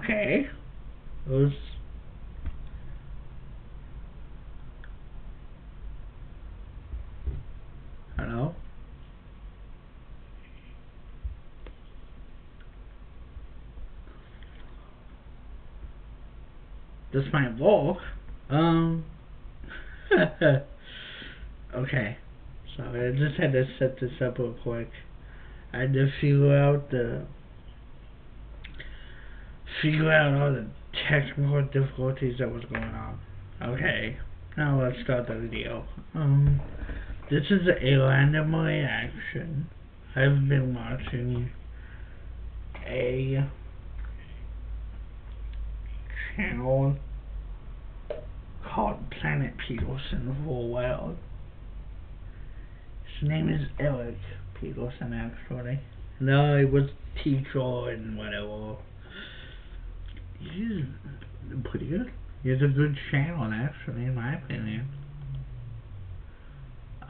Okay. Those. Hello? This might work. Okay. Sorry, I just had to set this up real quick. I had to figure out all the technical difficulties that was going on. Okay. Now let's start the video. This is a random reaction. I've been watching a channel called Planet Peterson for a while. His name is Eric Peterson, actually. No, he was a teacher and whatever. He's pretty good. He has a good channel, actually, in my opinion.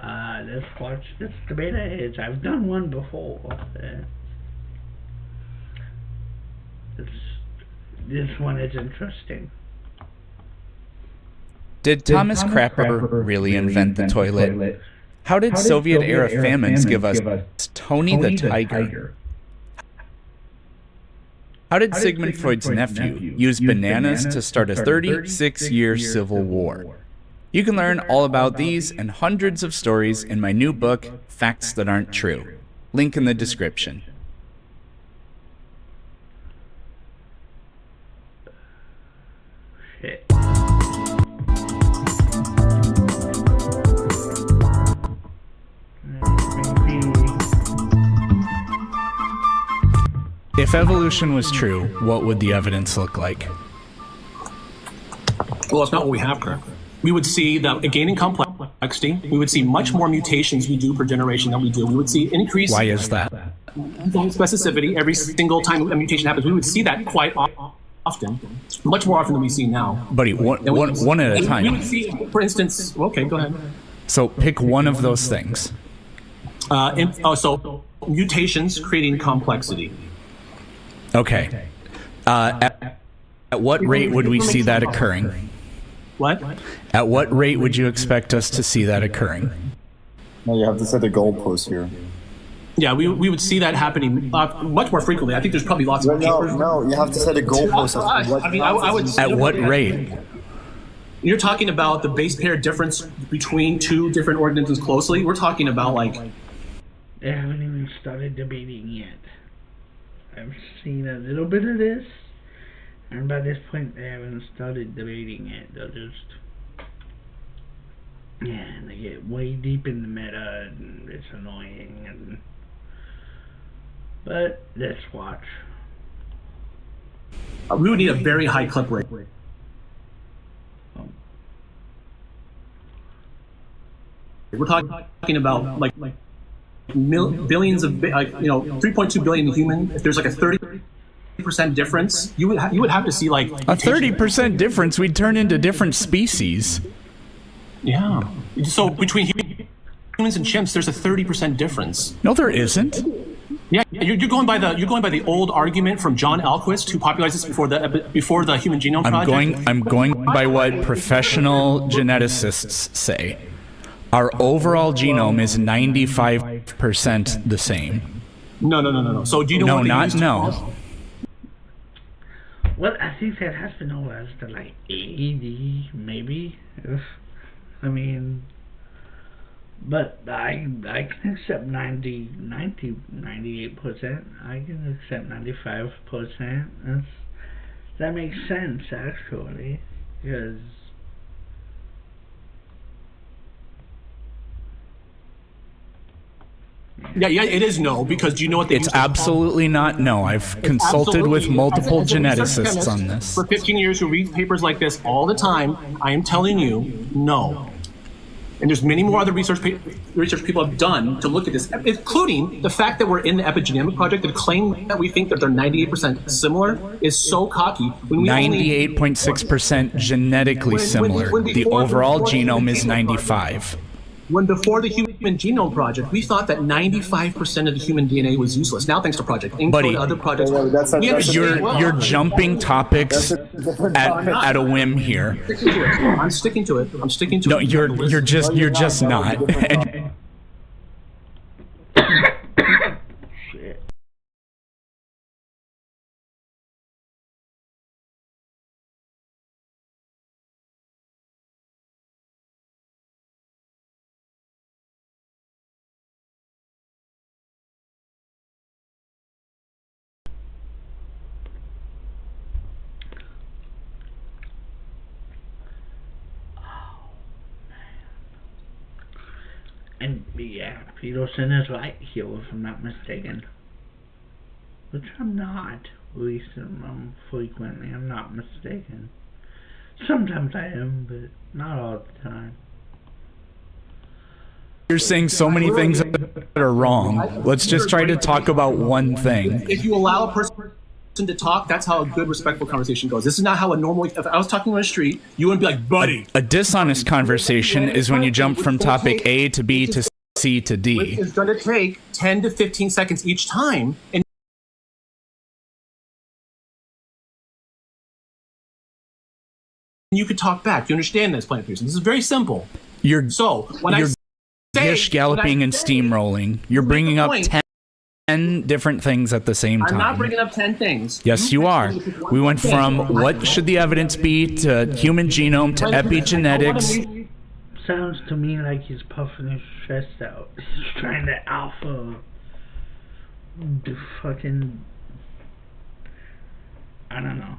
Let's watch this debate age. I've done one before. This one is interesting. Did Thomas Crapper really invent the toilet? How did Soviet-era famines give us Tony the Tiger? How did Sigmund Freud's nephew use bananas to start a 36-year civil war? You can learn all about these and hundreds of stories in my new book, Facts That Aren't True. Link in the description. Shit. If evolution was true, what would the evidence look like? Well, it's not what we have currently. We would see that again in complexity. We would see much more mutations we do per generation than we do. We would see increased Why is that? specificity every single time a mutation happens. We would see that quite often, much more often than we see now. Buddy, one at a We time. would see, for instance, okay, go ahead. So pick one of those things. So mutations creating complexity. Okay. At what rate would we see that occurring? What? At what rate would you expect us to see that occurring? No, you have to set a goalpost here. Yeah, we would see that happening much more frequently. I think there's probably lots of papers. No, you have to set a goalpost. I would. At what rate? You're talking about the base pair difference between two different organisms closely. We're talking about like. They haven't even started debating yet. I've seen a little bit of this, and by this point they haven't started debating it. They'll just, they get way deep in the meta, and it's annoying. But let's watch. We would need a very high clip rate. We're talking about like billions of 3.2 billion human. If there's like a 30% difference, you would have to see like A 30% difference, we'd turn into different species. Yeah. So between humans and chimps, there's a 30% difference. No, there isn't. Yeah, you're going by the old argument from John Alquist, who popularized this before the Human Genome Project. I'm going by what professional geneticists say. Our overall genome is 95% the same. No. So do you know what they used? No. Well, I think that has been over as to like 80, maybe. I mean, but I can accept 98%. I can accept 95%. That makes sense, actually, because. Yeah, it is no, because do you know what they It's used to- absolutely not no. I've consulted with Absolutely. multiple As a research geneticists chemist on this. For 15 years, who reads papers like this all the time, I am telling you, no. And there's many more other research people have done to look at this, including the fact that we're in the epigenomic project. The claim that we think that they're 98% similar is so cocky. When we 98.6% genetically similar. The overall genome is 95. When before the human Genome Project, we thought that 95% of the human DNA was useless. Now, thanks to Project ENCODE Buddy, and other projects, You're jumping topics at a whim here. I'm sticking to it. I'm sticking to No, it. you're just not. And Shit. And yeah, Peterson is right here, if I'm not mistaken. Which I'm not. At least frequently, I'm not mistaken. Sometimes I am, but not all the time. you're saying so many things that are wrong. Let's just try to talk about one thing. If you allow a person to talk, that's how a good, respectful conversation goes. This is not how a normal. If I was talking on the street, you wouldn't be like, buddy. A dishonest conversation is when you jump from topic A to B to C to D. It's going to take 10 to 15 seconds each time, and you could talk back. You understand this, Planet Pearson? This is very simple. You're When I say, gish galloping and steamrolling. You're bringing up 10 different things at the same time. I'm not bringing up 10 things. Yes, you are. We went from what should the evidence be to human genome to epigenetics. Sounds to me like he's puffing his chest out. He's trying to alpha the fucking, I don't know.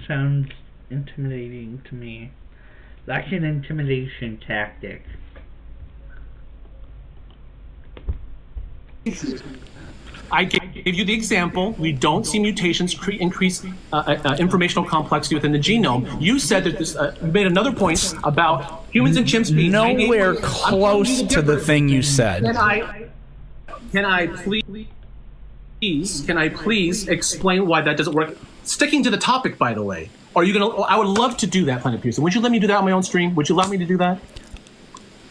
Sounds intimidating to me. Like an intimidation tactic. I gave you the example. We don't see mutations increase informational complexity within the genome. You said that this. You made another point about humans and chimps being Nowhere close to the thing you said. Can I please explain why that doesn't work? Sticking to the topic, by the way. Are you gonna? I would love to do that, Planet Pearson. Would you let me do that on my own stream? Would you allow me to do that?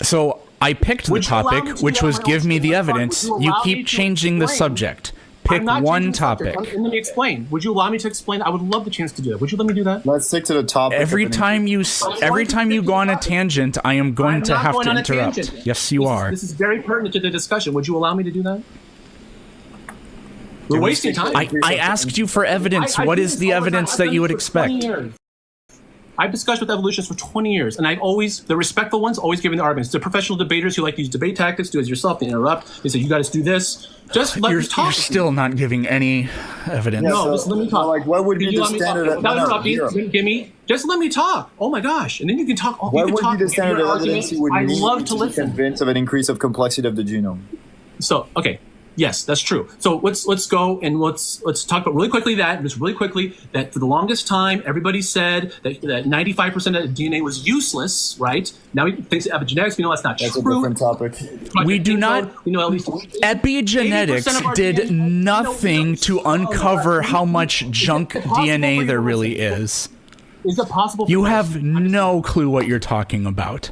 So I picked the topic, which was give me the evidence. You keep changing the subject. Pick one topic. Let me explain. Would you allow me to explain? I would love the chance to do that. Would you let me do that? Let's stick to the topic. Every time you go on a tangent, I am going to have to interrupt. Yes, you are. This is very pertinent to the discussion. Would you allow me to do that? We're wasting time. I asked you for evidence. What is the evidence that you would expect? I've discussed with evolutionists for 20 years, and I've always, the respectful ones, always giving the arguments. The professional debaters who like to use debate tactics, do as yourself, they interrupt. They say, you got to do this. Just let me talk. You're still not giving any evidence. No, just let me talk. Like, what would be the standard of Just let me talk. Oh my gosh. And then you can talk. What would be the standard of evidence you would I need love to to be listen. convinced of an increase of complexity of the genome? So, okay. Yes, that's true. So let's go and let's talk about really quickly that for the longest time everybody said that 95% of the DNA was useless, right? Now thanks to epigenetics, we know that's not That's true. a different topic. We do not. We know at least Epigenetics did nothing to uncover how much junk DNA there really is. Is it possible? You have no clue what you're talking about.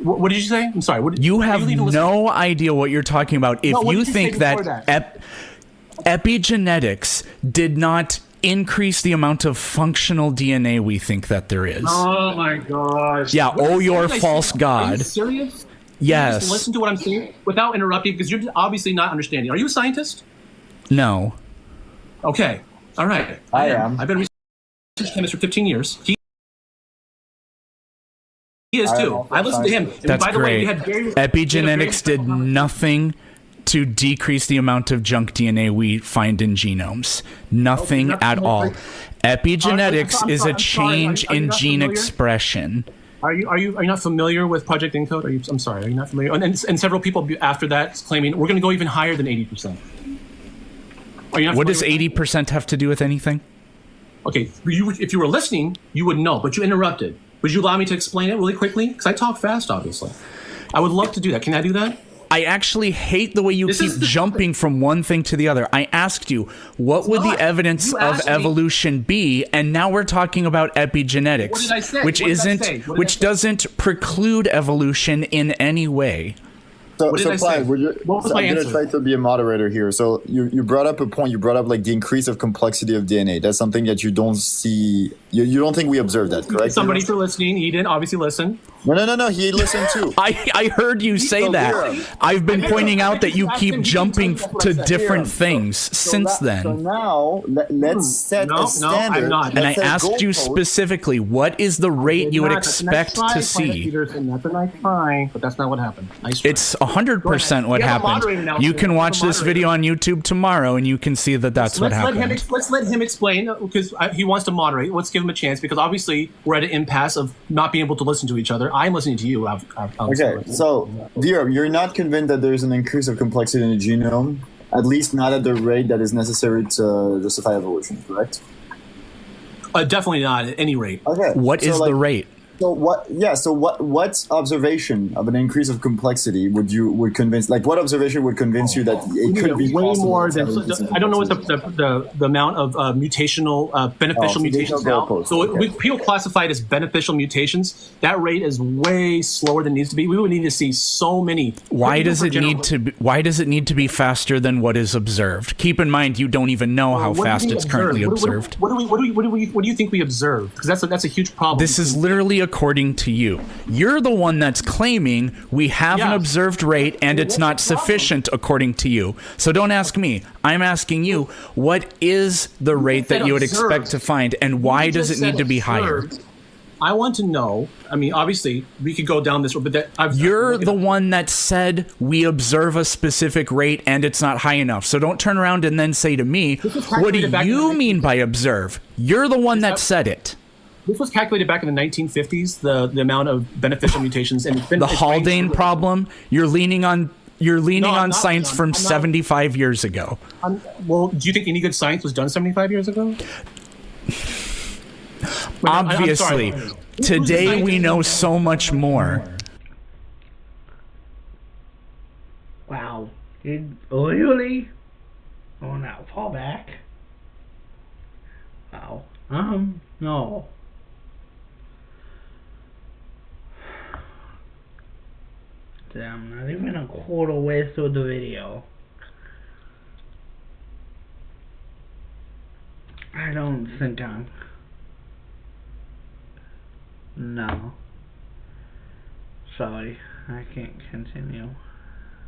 What did you say? I'm sorry. You have no idea what you're talking about if you think that epigenetics did not increase the amount of functional DNA we think that there is. Oh my gosh. Yeah, you're false god. Are you serious? Yes. Just listen to what I'm saying without interrupting because you're obviously not understanding. Are you a scientist? No. Okay. All right. I am. I've been researching chemist for 15 years. He is too. I listened to him. And That's by the great. way, we had Epigenetics did nothing to decrease the amount of junk DNA we find in genomes. Nothing at all. Epigenetics is a change in gene expression. Are you not familiar with Project ENCODE? I'm sorry. Are you not familiar? And several people after that claiming we're going to go even higher than 80%. What does 80% have to do with anything? Okay, if you were listening, you would know, but you interrupted. Would you allow me to explain it really quickly? Because I talk fast, obviously. I would love to do that. Can I do that? I actually hate the way you keep jumping from one thing to the other. I asked you, what would the evidence of evolution be? And now we're talking about epigenetics, What did I say? which doesn't preclude evolution in any way. What did I say? What was my I'm answer? gonna try to be a moderator here. So you brought up a point. You brought up like the increase of complexity of DNA. That's something that you don't see. You don't think we observe that, correct? Somebody for listening. He didn't obviously listen. No. He listened too. I heard you say that. I've been pointing out that you keep jumping to different things since So then. now let's set No, a standard. I'm not. And I Let's set asked you goalposts. specifically, what is the rate you would expect to see? That's a nice try, but that's not what happened. Nice try. It's 100% what We have a moderator happened. now, You so can we have watch a this moderator. video on YouTube tomorrow, and you can see that that's what happened. Let's let him explain, because he wants to moderate. Let's give him a chance, because obviously we're at an impasse of not being able to listen to each other. I'm listening to you. Okay, so Dear, you're not convinced that there's an increase of complexity in the genome, at least not at the rate that is necessary to justify evolution, correct? Definitely not at any rate. Okay. What is the rate? So what? Yeah. So what observation of an increase of complexity would convince? Like, what observation would convince you that it could be way possible more to than have an increase in I don't know what complexity? the amount of mutational beneficial Oh, mutations mutational now. goalposts, So okay. people classify it as beneficial mutations. That rate is way slower than it needs to be. We would need to see so many. Why does it need to be faster than what is observed? Keep in mind, you don't even know how What do fast we it's observe? currently What do observed. What do you think we observed? Because that's a huge problem. This is literally according to you. You're the one that's claiming we have an Yeah. observed rate and it's not sufficient according to you. So don't ask me. I'm asking you, what is the rate that you would expect to find, and why You does just it need said to be higher? observed. I want to know. I mean, obviously, we could go down this road, but You're the one that said we observe a specific rate and it's not high enough. So don't turn around and then say to me, was what do calculated back in you the mean by observe? You're the one that said it. This was calculated back in the 1950s. The amount of beneficial mutations and The Haldane problem, you're leaning on I'm not, science John. from I'm not. 75 years ago. Well, do you think any good science was done 75 years ago? Obviously, Who's the today we scientist? know so much more. Wow. Really? Oh, now fall back. Wow. No. Damn, not even a quarter way through the video. I don't think I'm... No. Sorry, I can't continue.